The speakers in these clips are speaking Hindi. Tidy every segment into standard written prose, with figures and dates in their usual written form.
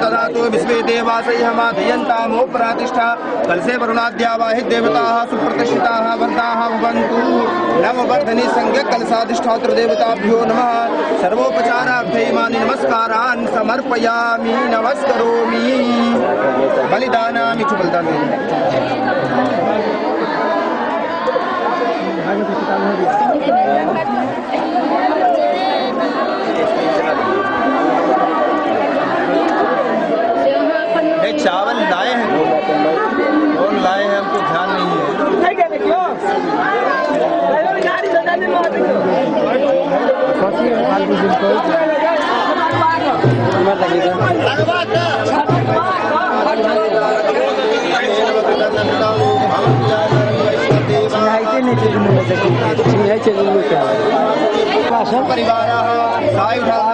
ददातु विश्वे देवासयः मादयन्तामो प्रतिष्ठा कलसे वरुणाद्यावाहि देवताः सुप्रतिष्ठिताः वर्धाः भवन्तु नववर्धने संज्ञ कलशाधिष्ठातृ देवताभ्यो नमः सर्वोपचारार्थे इमानि नमस्कारान् समर्पयामि नमस्करोमि बलिदानामि च बलिदानम् चावल लाए हैं कौन लाए हैं हमको ध्यान नहीं है परिवाराः सायुधाः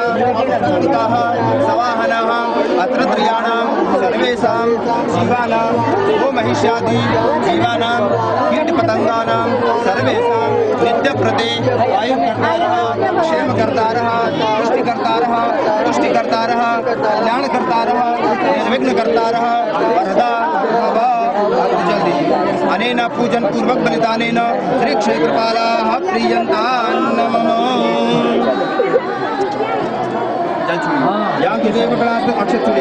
सवाहनाः अत्र त्रयाणां सर्वेषां जीवानां गो महिष्यादि जीवानां कीटपतङ्गानां सर्वेषां नित्यप्रते आयुकर्तारः क्षेमकर्तारः पुष्टिकर्तारः कल्याणकर्तारः निर्विघ्नकर्तारः वरदा जल्दी अनेन पूजन पूर्वक बलिदानेन श्री क्षेत्रपालाः प्रीयन्तान् नमः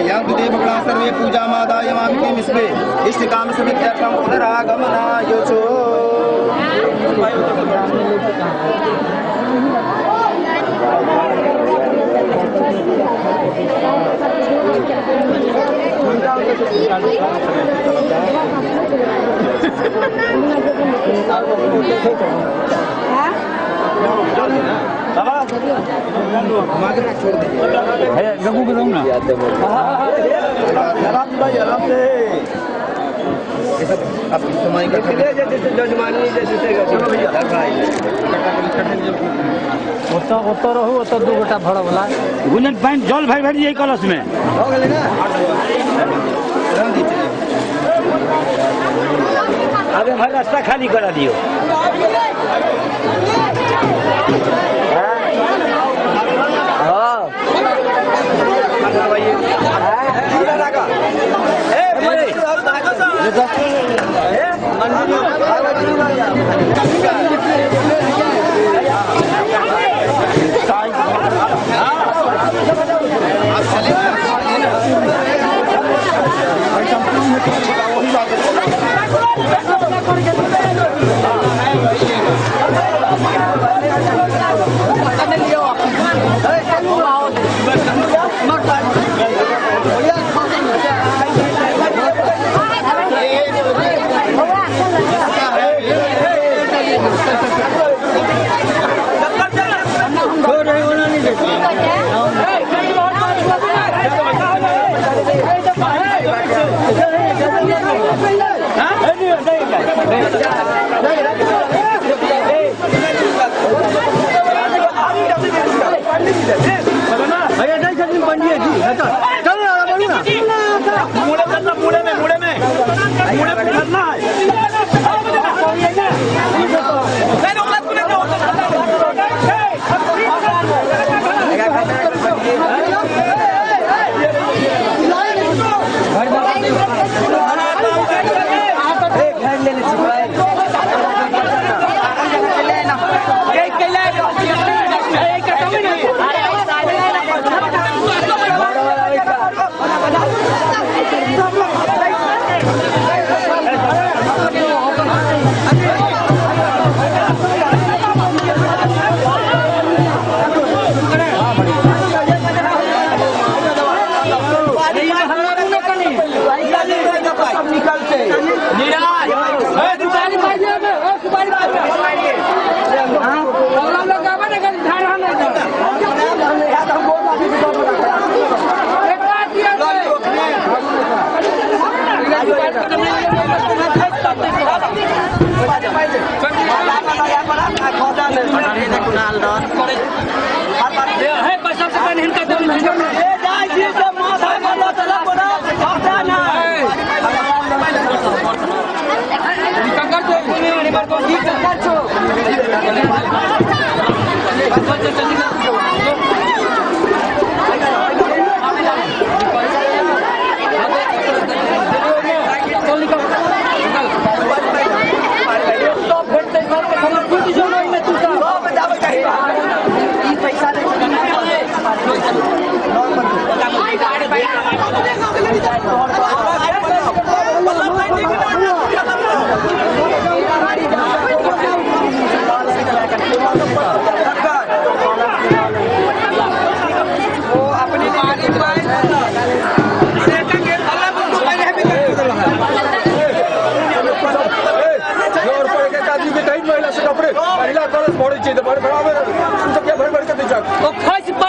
यान्तुदेवगणा सर्वे पूजामादायमामिति विश्वे इष्टकामसमित्यर्थं पुनरागमनाय च दू गोटा भड़ वाला गुंजन पानी जल भर भर यही कलश में अबे हमारा रास्ता खाली करा दियो पैसा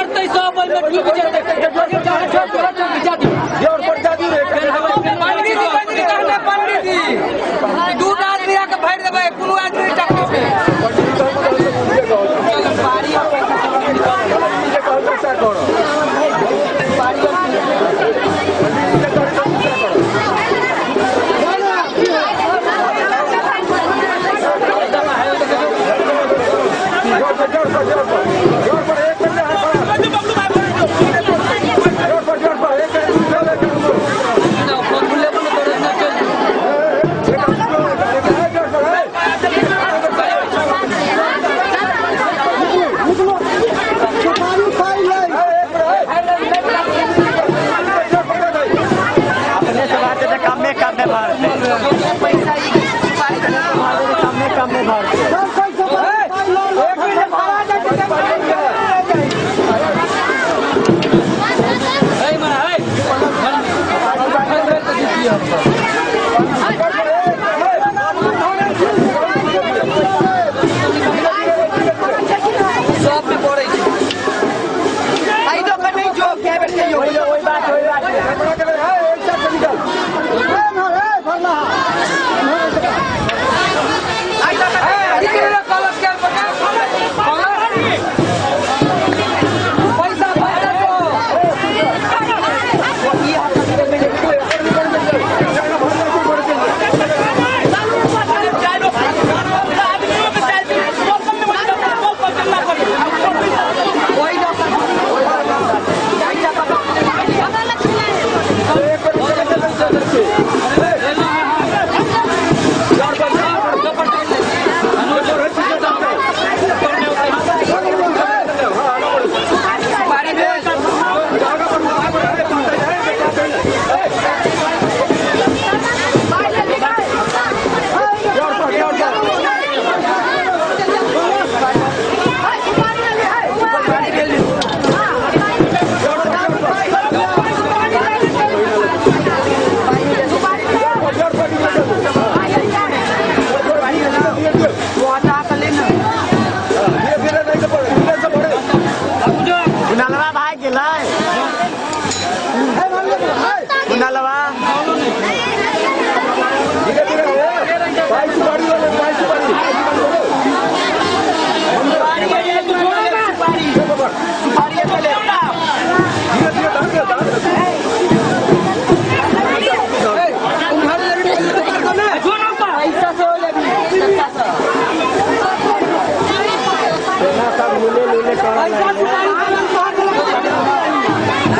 पड़ते सब में डूब जाते पंडित जी दूध आदमी आके भर देवे कोनो आदमी टक्कर पे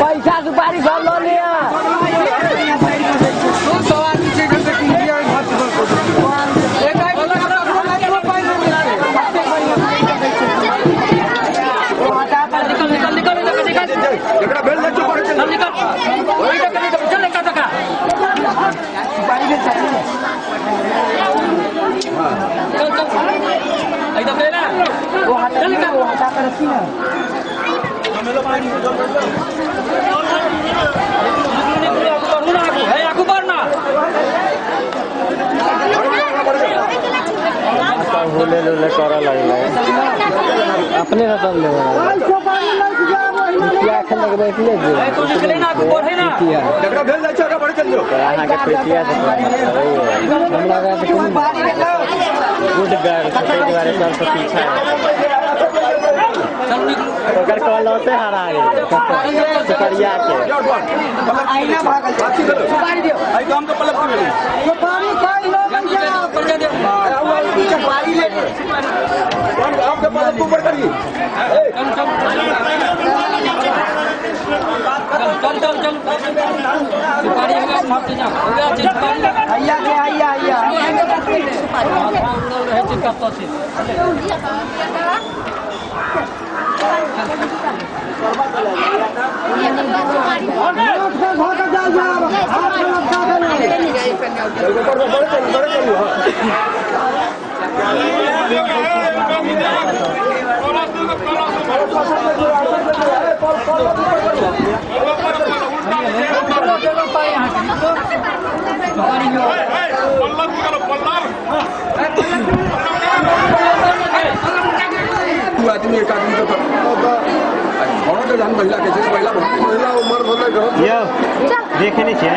पैसा सुपारी सब लो लिया अपने रतन ले कॉल से हरा सुपरिया के आईना भागल सुपारी दियो आई काम तो पलक में सुपारी खाई लो सुपारी ले आपके पलक ऊपर करिए चल सुपारी का समाप्त जा आया के आया सुपारी है चिपका तो से आदमी एक आदमी महिला के छै महिला उम्र भले यो देखे नहीं छे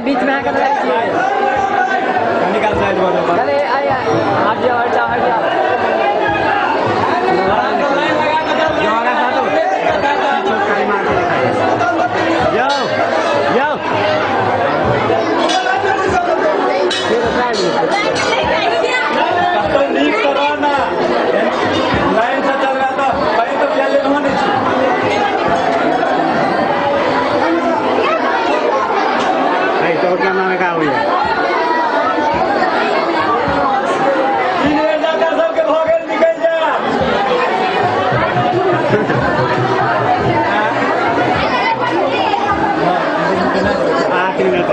बीच में आकर निकाल साइड में अरे आया हट जाओ हट जाओ हट जाओ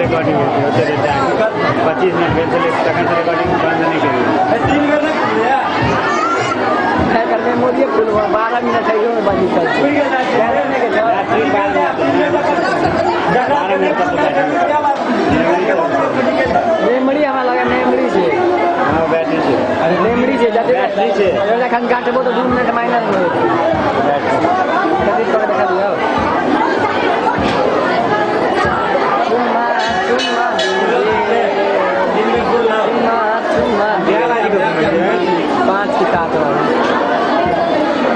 रिकॉर्डिंग होती है 25 मिनट सेकंड से रिकॉर्डिंग बंद नहीं करेगी 3 मिनट कर मेमोरी फुल 12 मिनट है जो बंद मेमोरी हमारा लगा मेमोरी से हां बैटरी से अरे मेमोरी से जाते बैटरी से जखन काटबो तो 2 मिनट माइनस में कभी कर देखा दियो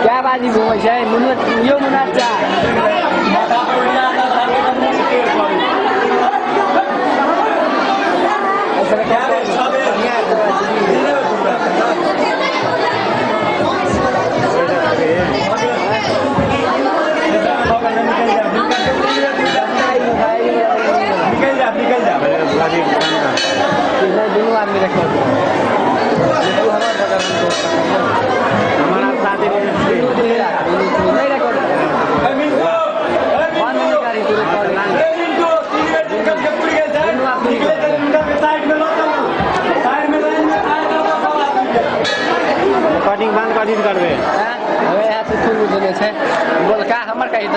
क्या बाजी घूमे छै यो मुनाचा दोनों आदमी रखे हमारा साथ रिकॉर्डिंग बंद कर दिन करबे हवे यहाँ से फुल देने छै बोल का हमर कहि द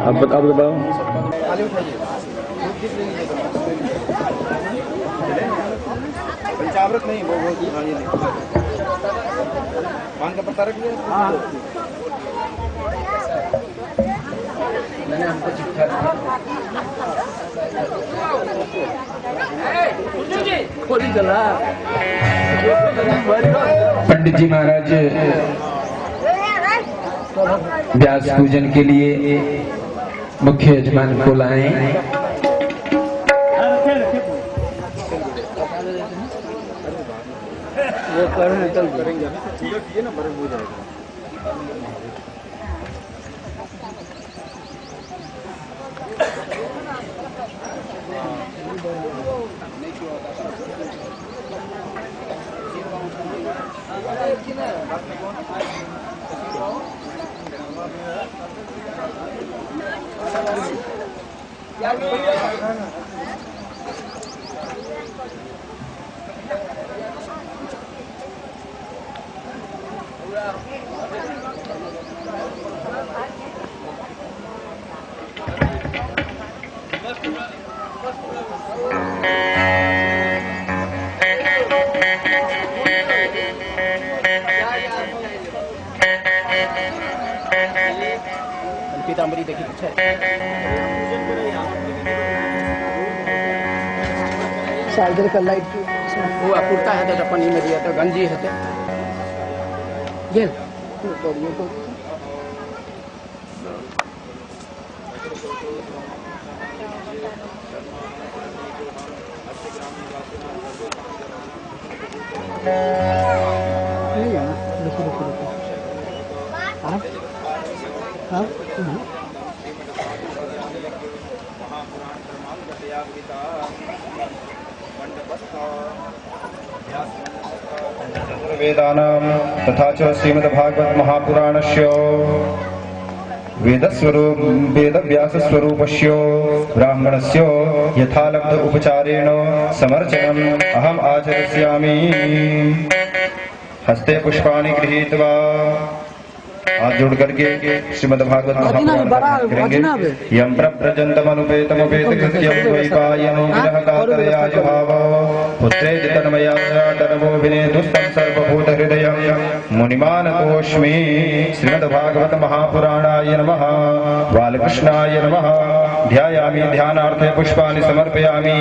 अब बताओ। पंचामृत नहीं, वो पान का पत्ता रख लिया। हाँ पंडित जी महाराज व्यास पूजन के लिए मुख्य यजमान को लाएं। वो करने चल करेंगे ना, बड़े हो जाएगा। पीताम्बरी देखिए अच्छा साइडर का लाइट वो कुर्ता है तो पन्नी में दिया तो गंजी है तो ये वेदानां तथा च श्रीमद्भागवत महापुराणस्य वेदव्यासस्वरूपस्य ब्राह्मणस्य यथालब्ध उपचारेण समर्चनम् अहम् आचरिष्यामि। हस्ते पुष्पाणि गृहीत्वा हाथ जोड़ करके श्रीमद्भागवत महापुराण करेंगे। यं प्रव्रजन्तमनुपेतमुपेत कृत्यं द्वैपायनो विरह कातरयाय भाव पुत्रेति तन्मया तनवो विनेदुस्तं सर्वभूतहृदयं मुनिमानतोऽस्मि। श्रीमद्भागवत महापुराणाय नमः। बालकृष्णाय नमः। ध्यायामि ध्यानार्थे पुष्पाणि समर्पयामि।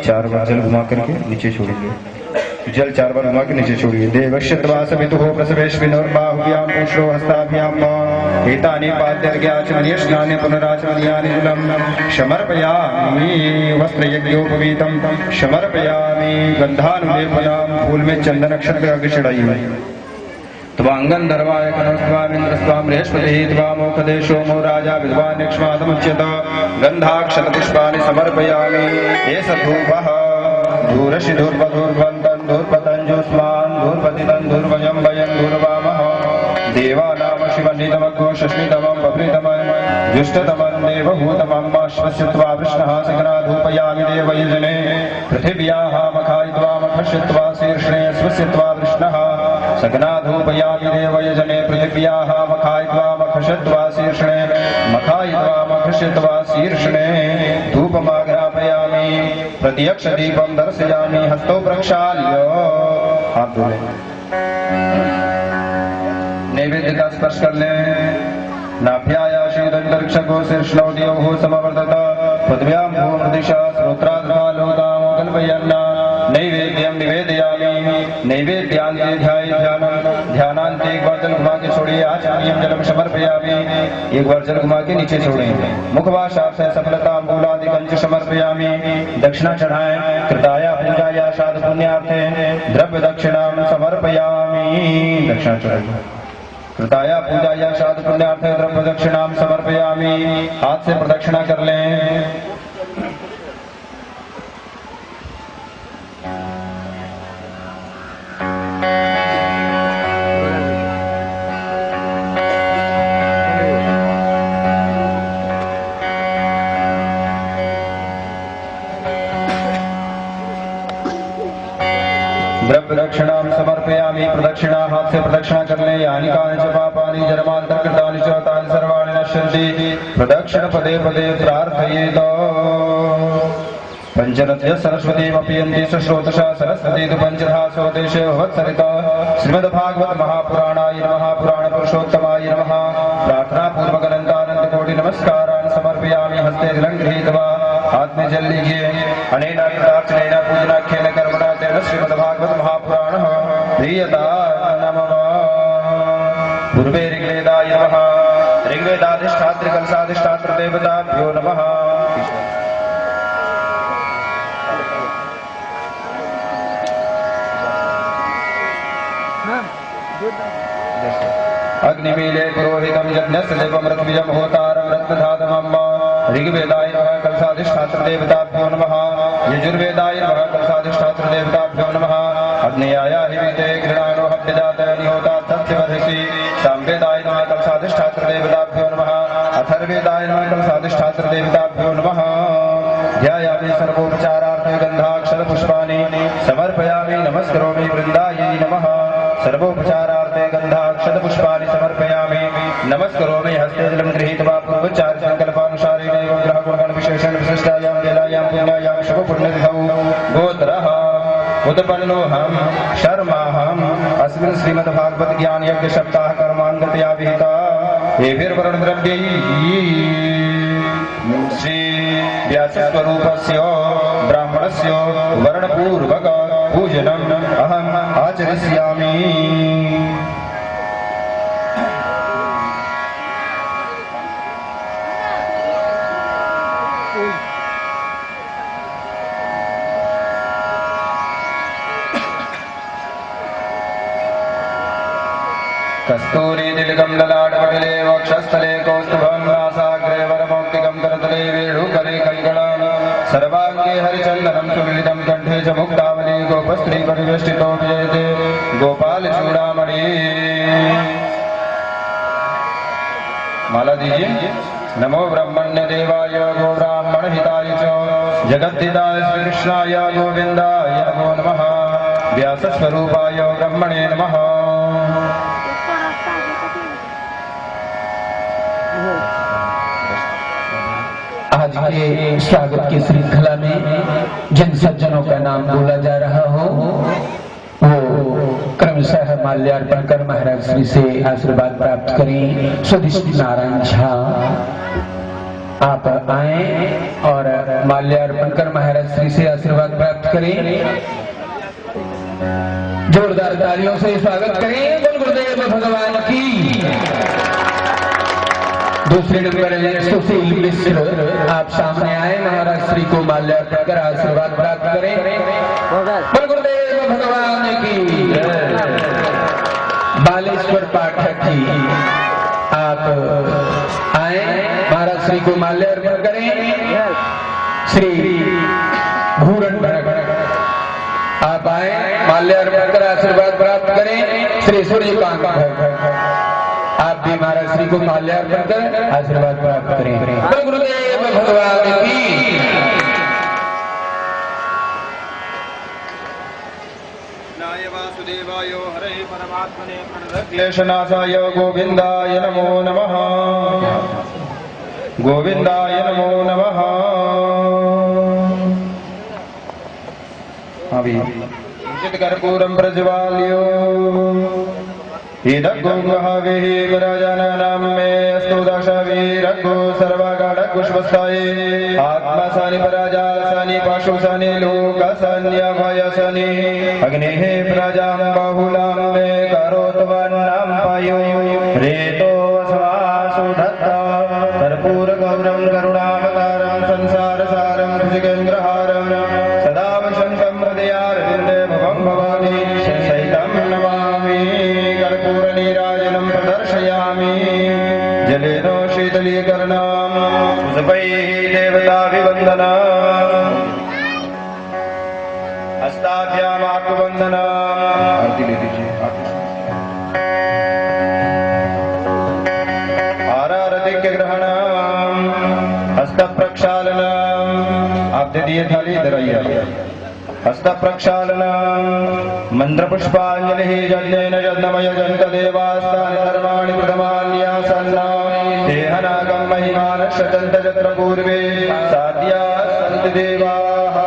4 बार जल घुमा करके नीचे छोड़ेंगे। जल 4 बार घुमा के नीचे छोड़िए। देवस्य त्वा सवितुः प्रसवेष्विनोर्बाहुभ्यां पुष्णो हस्ताभ्यां एतानि पाद्यर्घ्याचमनीय स्नाने पुनराचमनीयानि जलं समर्पयामि। वस्त्रयज्ञोपवीतं समर्पयामि। गन्धानुलेपनं फूल में चंदन अक्षत आगे चढ़ाइए। त्वांगन दर्वाय कनस्वामिन्द्रस्वां बृहस्पतिः त्वामोखदे सोमो राजा विद्वान् यक्ष्मादमुच्यत। गन्धाक्षत पुष्पाणि समर्पयामि। एष धूपः धूरसि धूर्पधूर्वन्तं धूर्पतञ्जुष्मान् धूर्पतितं धूर्वजं वयं धूर्वामः। देवानां शिवनितमग्गो शश्मितमं पप्रितमं जुष्टतमं देवभूतमं अश्वस्य त्वा वृष्णः सकना धूपयामि देवयजने। पृथिव्याः मखायित्वा मखश्यत्वा शीर्षणे स्वस्य त्वा वृष्णः सकना धूपयामि देवयजने। पृथिव्याः मखायित्वा मखश्यत्वा शीर्षणे मखायित्वा मखश्यत्वा शीर्षणे धूपमाग्रापयामि। प्रत्यक्ष दीपं दर्शयामि। हस्तौ प्रक्षाल्य हाथ धोले नैवेद्य का स्पर्श कर लें। नाभ्यायाशीदन्तरिक्षको शीर्ष्णोद्योः समवर्तत। पृथिव्यां भूमृदिशा श्रोत्राद्वालोकामो कल्पयन्ना। नैवेद्यं निवेदयामि। नैवेद्यान्ते ध्यानान्ते एक बार जल घुमा के छोड़िए। आचमनीयं जलम समर्पयामि। एक बार जल घुमा के नीचे छोड़ें। मुखवासाप से सफलताम्बूलादिकं च समर्पयामि। दक्षिणा चढ़ाएं। कृताया पूजाया साध पुण्यार्थे द्रव्य दक्षिणां समर्पयामि। दक्षिणा चढ़ाइए। कृताया पूजाया साध पुण्यार्थे द्रव्य दक्षिणां समर्पयामि। हाथ से प्रदक्षिणा कर लें। द्रव्य दक्षिणां समर्पयामि। प्रदक्षिणा हाथ से प्रदक्षिणा कर ले। यानि कानि च पापानि जन्मान्तरकृतानि च तानि सर्वाणि नश्यन्ति। पश्यन्ति प्रदक्षिण पदे पदे प्रार्थयेत पंचरत्य सरस्वतीमपि यन्ति सुश्रोतसा सरस्वती तु पंचधा स्वदेशे भवत्सरिता श्रीमद्भागवत महापुराणाय नमः पुराण पुरुषोत्तमाय नमः प्रार्थना पूर्वक अनंतानंत कोटि नमस्कारान् समर्पयामि हस्ते जलं गृहीत्वा आत्मे जल लीजिए अनेन कृतार्चनेन पूजनाख्येन कर्मणा तेन श्रीमद्भागवत महापुराणः प्रीयताय नमः पूर्वे ऋग्वेदाय नमः ऋग्वेदाधिष्ठात्री कलशाधिष्ठात्र देवताभ्यो नमः अग्निमीले पुरोहितं यज्ञस्य देवं ऋत्विजं होतारं रत्नधातमं ऋग्वेदाय नमः कलशाधिष्ठात्र देवताभ्यो नमः यजुर्वेदाय नमः कलशाधिष्ठात्र देवताभ्यो नमः अग्नेयाय हिविते गृणानो हव्यजातयनि होता तस्यवर्षि सामवेदाय नमः कलशाधिष्ठात्र देवताभ्यो नमः अथर्वेदाय नमः कलशाधिष्ठात्र देवताभ्यो नमः ध्यायामि सर्वोपचारार्थे गन्धाक्षर पुष्पाणि समर्पयामि नमस्करोमि वृन्दायै नमः सर्वोपचारार्थे गन्धाक्षत पुष्पाणि समर्पयामि नमस्करोमि हस्ते जलं गृहीत्वा पूर्वोच्चार संकल्पानुसारेण एवं ग्रहगुणगण विशेषण विशिष्टायां वेलायां पुण्यायां शुभ पुण्यतिथौ गोत्रः उत्पन्नोऽहं शर्माहम् अस्मिन् श्रीमद्भागवत ज्ञान यज्ञ सप्ताह कर्मान्ततया विहिता एभिर्वरणद्रव्यैः श्री व्यासस्वरूपस्य ब्राह्मणस्य वर्णपूर्वक पूजनम् अहम् आचरिष्यामि कस्तूरी तिलकं ललाटपटले वक्षस्थले कौस्तुभं नासाग्रे वरमौक्तिकं करतले वेणुकरे कङ्कणं सर्वाङ्गे हरिचन्दनं सुविदितं कण्ठे च मुक्तावली गोपस्त्री परिवेष्टितो विजयते गोपालचूडामणि माला दीजिए नमो ब्रह्मण्य देवाय गो ब्राह्मण हिताय च जगद्धिताय श्रीकृष्णाय गोविन्दाय नमो नमः व्यासस्वरूपाय ब्रह्मणे नमः आज के स्वागत की श्रृंखला में जिन सज्जनों का नाम बोला जा रहा हो वो क्रमशः माल्यार्पण कर महाराज श्री से आशीर्वाद प्राप्त करें। सुधिष्ठ नारायण झा आप आए और माल्यार्पण कर महाराज श्री से आशीर्वाद प्राप्त करें। जोरदार तालियों से स्वागत करें। बोल गुरुदेव भगवान की। दूसरे नंबर सुशील मिश्र आप सामने आए महाराज श्री को माल्यार्पण कर आशीर्वाद प्राप्त करें। बोल गुरुदेव भगवान की। बालेश्वर पाठक जी आप आए महाराज श्री को माल्यार्पण करें। श्री भूरण भरत आप आए माल्यार्पण कर आशीर्वाद प्राप्त करें। श्री सूर्यकांत भट्ट आप भी महाराज श्री को माल्यार्पण कर आशीर्वाद प्राप्त करें। गुरुदेव भगवान की। वासुदेवाय हरे परमात्मने क्लेशनाशाय गोविन्दाय नमो नमः गोविन्दाय नमो नमः। अभी कर्पूरं प्रज्वाल्यो इदग्गुंहविः विराजनानां मे अस्तु दशवीरग्गु सर्वगणपुष्पस्थाये आत्मसानि पराजालसानि पशुसानि लोकसानि अभयसानि अग्निः प्रजां बहुलां मे करोत्वन्नं पयो रेतो स्वासु दत्ता कर्पूरगौरं करुणावतारं संसारसारं भुजगेन्द्रहारं सदा वसन्तं हृदयारविन्दे भवं भवानी सहितं नमामि कर्पूरनीराजनं प्रदर्शयामि जलेन शीतलीकरणं पुष्पैः देवताभिवन्दनम् हस्ताभ्याम् आत्मवन्दनम् आरती ले लीजिए आरारतिक्य ग्रहणम् हस्त प्रक्षालनम् आप दे दिए थाली इधर आइए हस्त प्रक्षालनम् मंत्र पुष्पांजलिः यज्ञेन यज्ञमय जन्त देवास्तानि सर्वाणि प्रथमान्यासन्न देहनाग रक्षतन्त यत्र पूर्वे साध्या सन्ति देवाः।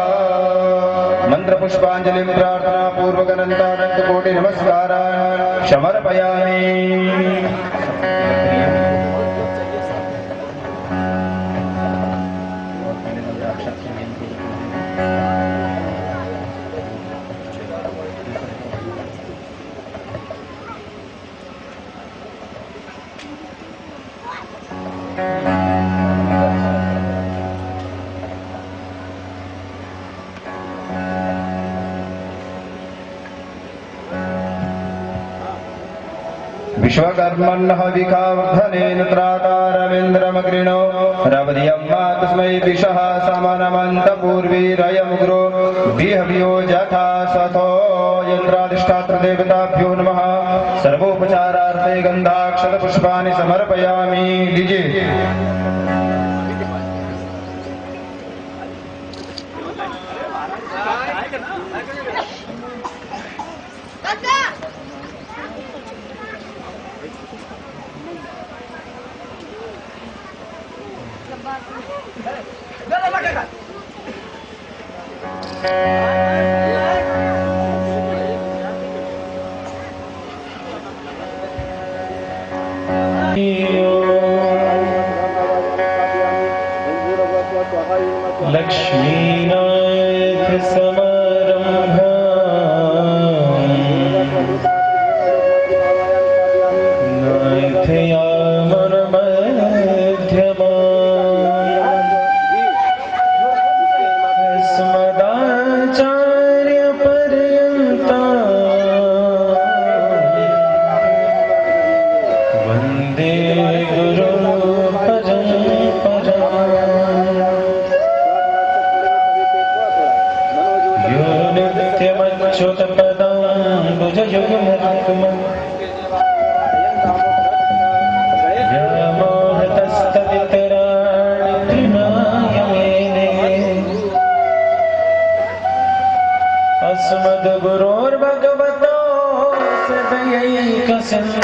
मंत्रपुष्पाञ्जलिं प्रार्थना पूर्वक अनंतानंत कोटि नमस्कारान् समर्पयामि। विश्वकर्मण्यः विखावर्धनेन त्रातारमिन्द्रमग्रिणो रवधियम्मा तस्मै विशः समनमन्तपूर्वीरयमुग्रो विहव्यो यथा सथो यन्त्राधिष्ठात्रदेवताभ्यो नमः। सर्वोपचारार्थे गन्धाक्षतपुष्पाणि समर्पयामि। लीजिए। लक्ष्मीनाथ समारंभा नाथयामन मध्यमा अस्मदाचार्य पर्यन्ता वन्दे गुरु परम्परा। नित्यमच्युतपदाम्बुजयुग्मरुक्मम् व्यामोहतस्तदितराणि तृणाय मेने अस्मद्गुरोर्भगवतोऽस्य दयैकसिन्धो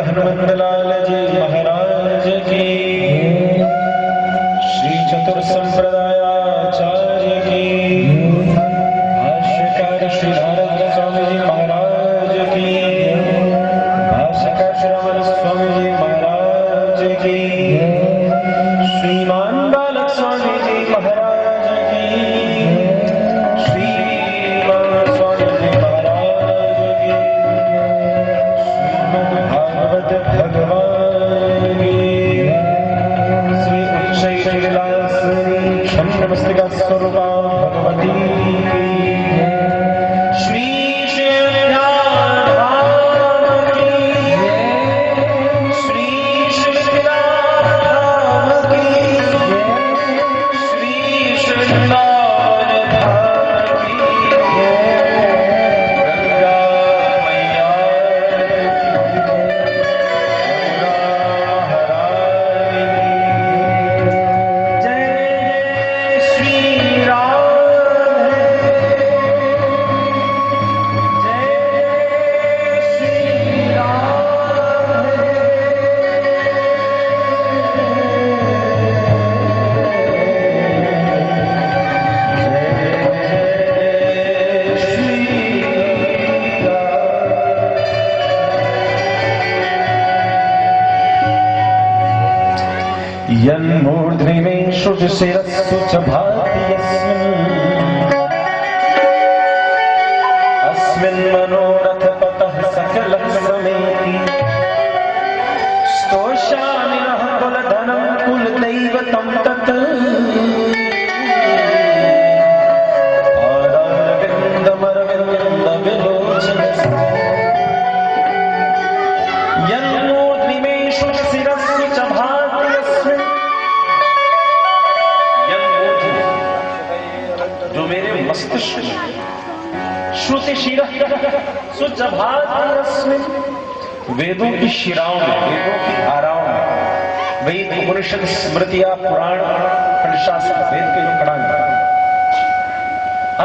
हनुमंत लाल जी महाराज की, श्री चतुर संप्रदायाचार्य की, भाष्यकार श्री नारद स्वामी जी महाराज की, भाष्यकार श्री रमण स्वामी जी महाराज की, श्रीमान बालक स्वामी जी महाराज की, श्रीमान स्वामी जी महाराज की, श्रीमद् भागवत भगवान की, श्री उच्चैलासनी छन्नमस्तिका स्वरूपा भगवती की, श्री श्रीधाम की, श्री श्रीधाम की, श्री श्रीधाम की, गंगा मैया जय श्री राम, जय श्री यन्मूर्ध्नि मे श्रुतिशिरस्सु च भाति अस्मिन् मनोरथपतः सकलः समेति स्तोष्यामि नः कुलधनं कुलदैवतं तत् यन्मूर्ध्नि मे श्रुतिशिरस्सु च भाति अस्मिन्, जो मेरे मस्तिष्क में श्रुति शिरा सुचभास्मिन्, वेदों की शिराओं में, वेदों की धाराओं में, वेद उपनिषद स्मृतियां पुराण शास्त्र वेद के जो कड़ांग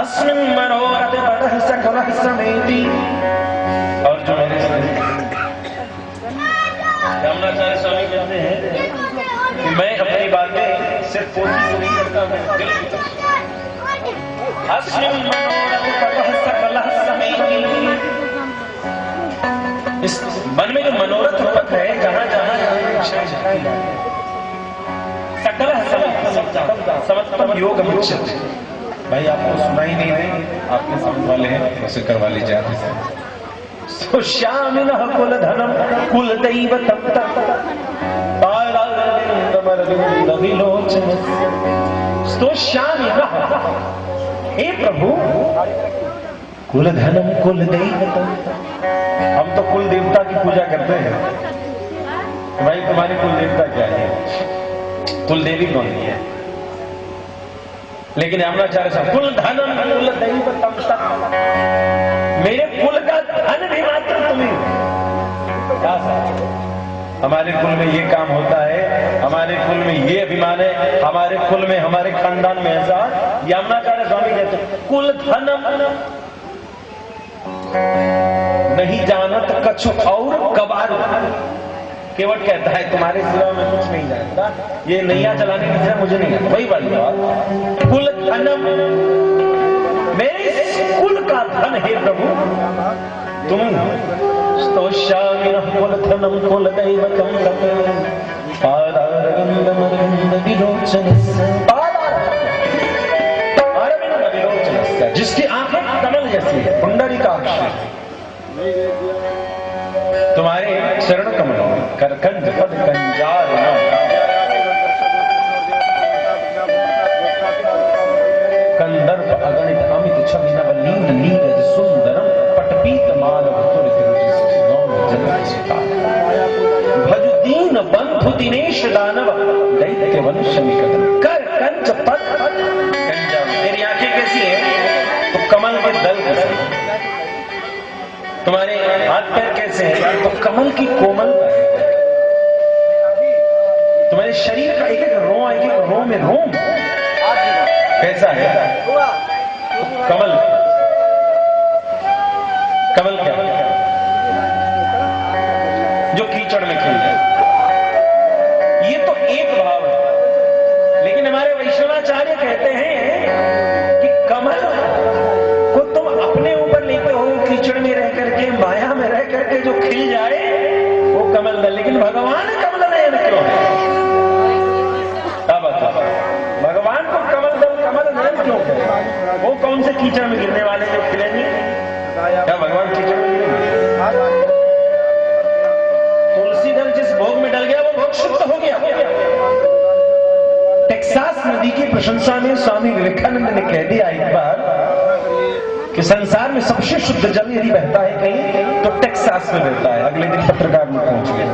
अस्मिन् मनोरथ पतः सकलः समेति, और जो मेरे रामनाचार्य स्वामी कहते हैं कि मैं अपनी बातें सिर्फ पोथी से नहीं करता, मैं दिल की तरफ अस्मिन् मनोरथ पतः सकलः समेति, इस मन में जो मनोरथ पथ है, जहां जहां सकलः समस्तम योग मुच्यते। भाई आपको सुनाई नहीं रही, आपके समझ वाले हैं, वैसे करवा लीजिए आप। स्तोष्यामिनः कुलधनं कुलदैवतं तत् पादारविन्दमरविन्दविलोचनस्य, स्तोष्यामिनः, हे प्रभु कुलधनं कुलदैवतं, हम तो कुल देवता की पूजा करते हैं, भाई तुम्हारी कुल देवता क्या है, कुल देवी कौन है? लेकिन यमुनाचार्य साहब कुल धनम कुल दैवतम तत्, मेरे कुल का धन भी मात्र तुम्हें। क्या साहब, हमारे कुल में ये काम होता है, हमारे कुल में ये अभिमान है, हमारे कुल में, हमारे खानदान में ऐसा। यमुनाचार्य स्वामी कहते कुल धनम नहीं जानत कछु और कबार, केवट कहता है तुम्हारे सिवा में कुछ नहीं जानता, ये नैया चलाने की तरह मुझे नहीं आता। वही बात, कुल धनम, मेरे कुल का धन हे प्रभु तुम। स्तोष्यामिनः कुलधनं कुलदैवतं तत् पादारविन्दमरविन्दविलोचनस्य, पादारविन्दविलोचनस्य, जिसकी आंखें कमल जैसी है, पुंडरीकाक्ष, तुम्हारे चरण कमलों में करकंज पद कंजाल कंदर्प अगणित अमित छवि नवनील नीरज सुंदरम पटपीत मानव भज दीन बंधु दिनेश दानव दैत्य वंश निकट कर कंज पद कंजा। तेरी आंखें कैसी है तो कमल के दल कैसे, तुम्हारे हाथ पैर कैसे हैं तो कमल की कोमलता है, तुम्हारे शरीर का एक एक रो में रोम कैसा है, कमल। कमल क्या, जो कीचड़ कीचड़ में खिल जाए। ये तो एक भाव है। लेकिन हमारे वैष्णवाचार्य कहते हैं कि कमल को तुम अपने ऊपर लेते हो, कीचड़ में रह करके, माया में रह करके जो खिल जाए वो कमल है। लेकिन भगवान कमल नयन क्यों है? भगवान को कमल नयन क्यों है? वो कौन से कीचड़ में गिरने वाले जो खिलेंगे? क्या भगवान कीचड़ में गिरेंगे? तुलसी दल जिस भोग में डल गया वो भोग शुद्ध हो गया। टेक्सास नदी की प्रशंसा में स्वामी विवेकानंद ने कह दिया एक बार कि संसार में सबसे शुद्ध जल यदि बहता है कहीं तो टेक्सास में बहता है। अगले दिन पत्रकार में पहुंच गए,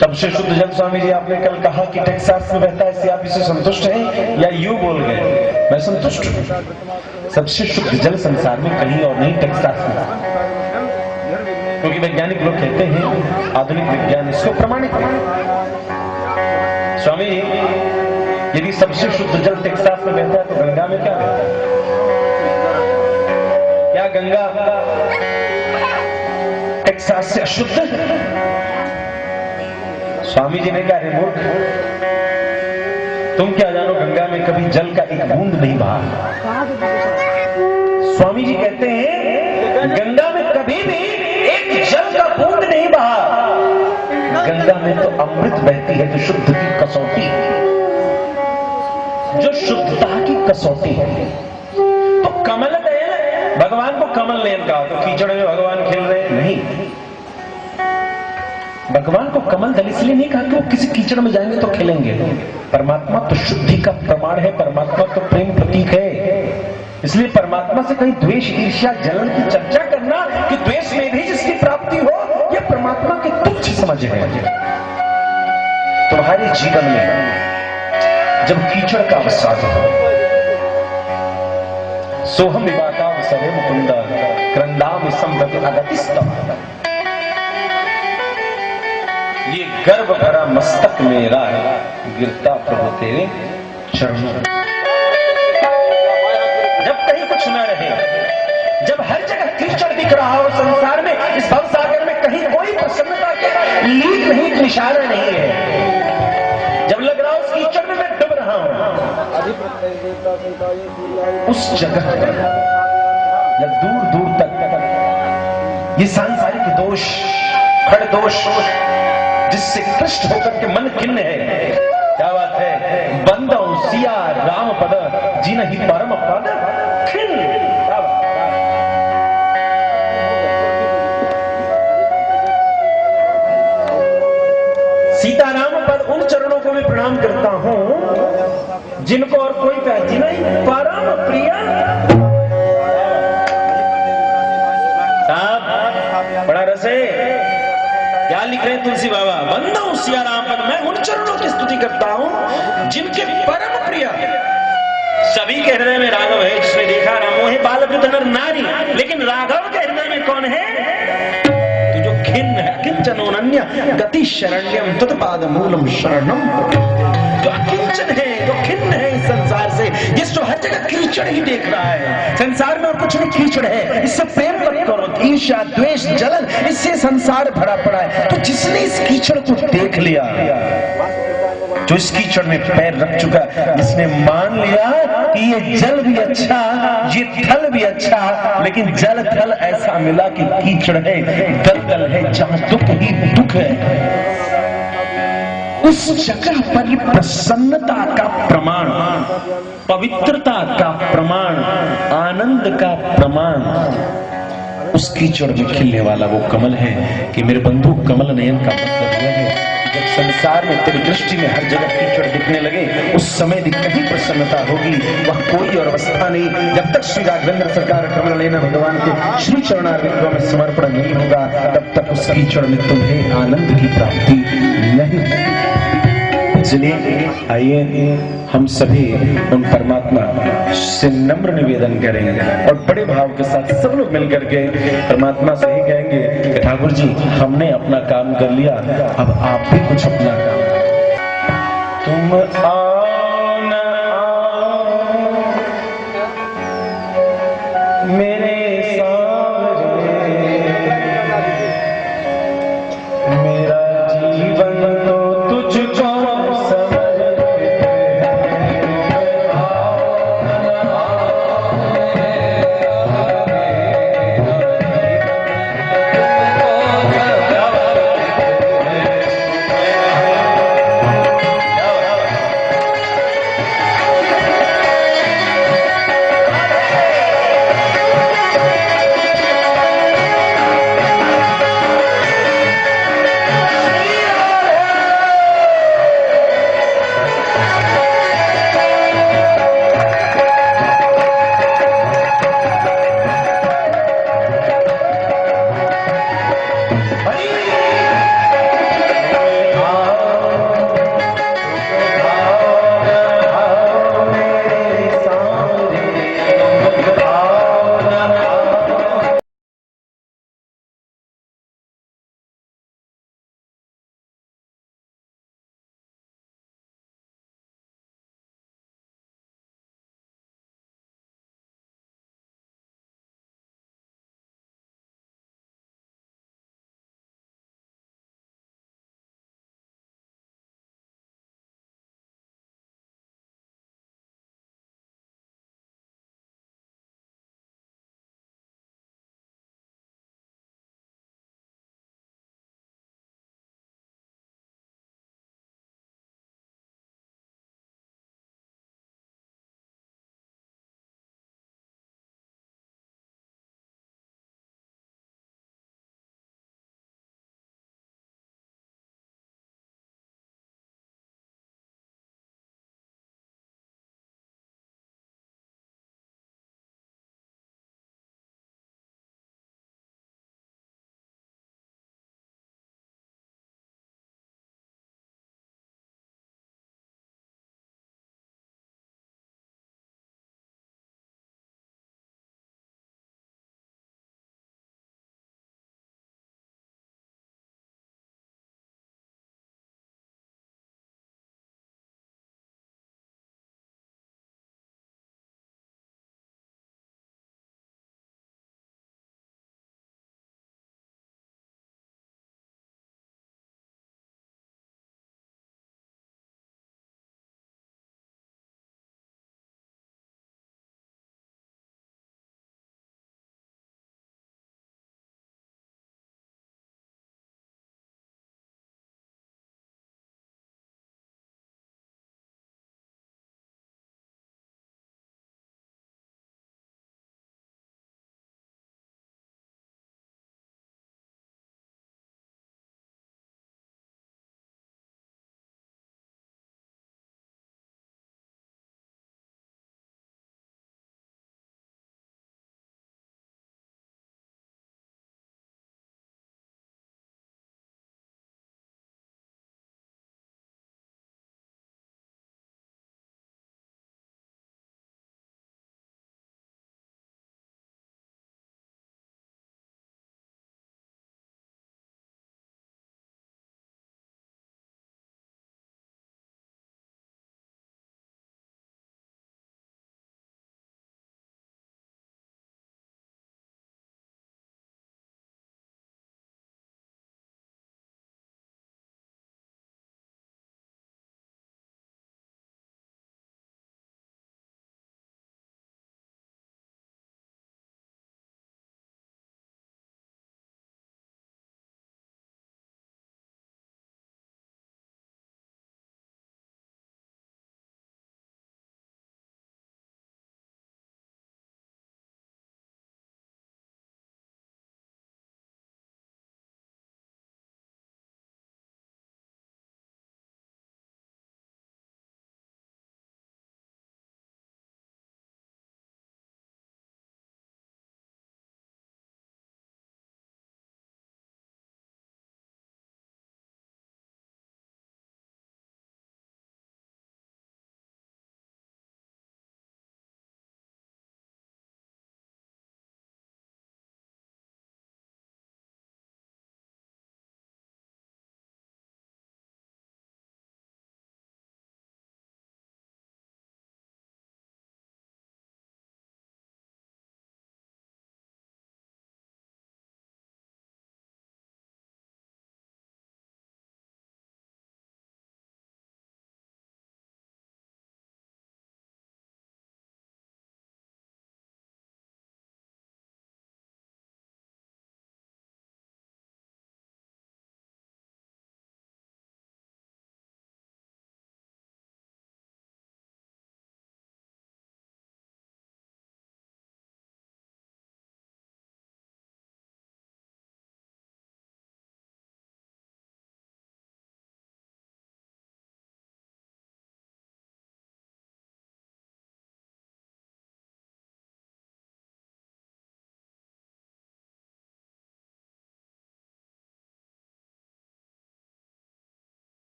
सबसे शुद्ध जल स्वामी जी आपने कल कहा कि टेक्सास में बहता है, इससे आप इससे संतुष्ट हैं या यूं बोल गए? मैं संतुष्ट हूं। सबसे शुद्ध जल संसार में कहीं और नहीं, टेक्सास में। क्योंकि वैज्ञानिक लोग कहते हैं, आधुनिक विज्ञान इसको प्रमाणित है। स्वामी यदि सबसे शुद्ध जल टेक्सास में बहता है तो गंगा में क्या बहता है? क्या गंगा टेक्सास से अशुद्ध है? स्वामी जी ने कहा, रे मूर्ख, तुम क्या जानो गंगा में कभी जल का एक बूंद नहीं बहा। स्वामी जी कहते हैं गंगा में कभी भी एक जल का बूंद नहीं बहा। गंगा में तो अमृत बहती है, जो शुद्ध की कसौटी, जो शुद्धता की कसौटी है। तो कमल नयन, भगवान को कमल नयन कहा तो कीचड़ में भगवान खिल रहे नहीं। भगवान को कमल दल इसलिए नहीं कहा कि वो किसी कीचड़ में जाएंगे तो खिलेंगे। परमात्मा तो शुद्धि का प्रमाण है, परमात्मा तो प्रेम प्रतीक है। इसलिए परमात्मा से कहीं द्वेष, ईर्ष्या, जलन की चर्चा करना कि द्वेष में भी जिसकी प्राप्ति हो, यह परमात्मा की तुच्छ समझ है। तुम्हारे जीवन में जब कीचड़ का अवसाद हो, सोहम विवादा सवे मुकुंद क्रंदाम संप्रति अगतिस्तम, ये गर्व भरा मस्तक मेरा है, गिरता प्रभु तेरे चरणों। जब कहीं कुछ न रहे, जब हर जगह कीचड़ दिख रहा हो संसार में, इस भवसागर में कहीं कोई प्रसन्नता के लीक नहीं, निशाना नहीं है, जब लग रहा हो उस कीचड़ में मैं डूब रहा हूं, उस जगह पर या दूर दूर तक ये सांसारिक दोष, खड़ दोष जिससे कृष्ण होकर के मन खिन्न है, क्या बात है, बंदो सिया राम पद जिन ही परम पद खिन्न। सीताराम पद उन चरणों को मैं प्रणाम करता हूं जिनको और कोई पहचान नहीं, परम प्रिय। साहब बड़ा रस है, क्या लिख रहे हैं तुलसी बाबा? बंदा हूं सिया राम पद, मैं उन चरणों की स्तुति करता हूं जिनके परम प्रिय। सभी के हृदय में राघव है, जिसने देखा रामो है बाल वृद्ध नर नारी, लेकिन राघव के हृदय में कौन है? तो जो खिन्न है, किंचनोन्य गति शरण्यम तत्पाद मूलम शरणम, जो अकिंचन है, जो खिन्न है इस संसार से, जिस जो हर जगह कीचड़ ही देख रहा है, संसार में और कुछ नहीं कीचड़ है, इससे प्रेम मत करो, ईर्ष्या, द्वेष, जलन, इससे संसार भरा पड़ा है। तो जिसने इस कीचड़ को देख लिया, जो इस कीचड़ में पैर रख चुका, जिसने मान लिया कि ये जल भी अच्छा, ये थल भी अच्छा, लेकिन जल थल ऐसा मिला कि कीचड़ है, दलदल है, जहां दुख ही दुख है, उस जगह पर प्रसन्नता का प्रमाण, पवित्रता का प्रमाण, आनंद का प्रमाण उस कीचड़ में खिलने वाला वो कमल है। कि मेरे बंधु, कमल नयन का मतलब यह है जब संसार में तेरी दृष्टि में हर जगह कीचड़ दिखने लगे, उस समय भी कहीं प्रसन्नता होगी, वह कोई और अवस्था नहीं। जब तक श्री राघवेंद्र सरकार कमल नयन भगवान के श्री चरणारविंदों में समर्पण नहीं होगा, तब तक उस कीचड़ में तुम्हें आनंद की प्राप्ति नहीं। इसलिए आइए हम सभी उन परमात्मा से नम्र निवेदन करेंगे और बड़े भाव के साथ सब लोग मिलकर के परमात्मा से ही कहेंगे कि ठाकुर जी, हमने अपना काम कर लिया, अब आप भी कुछ अपना काम। तुम आओ न आओ मेरे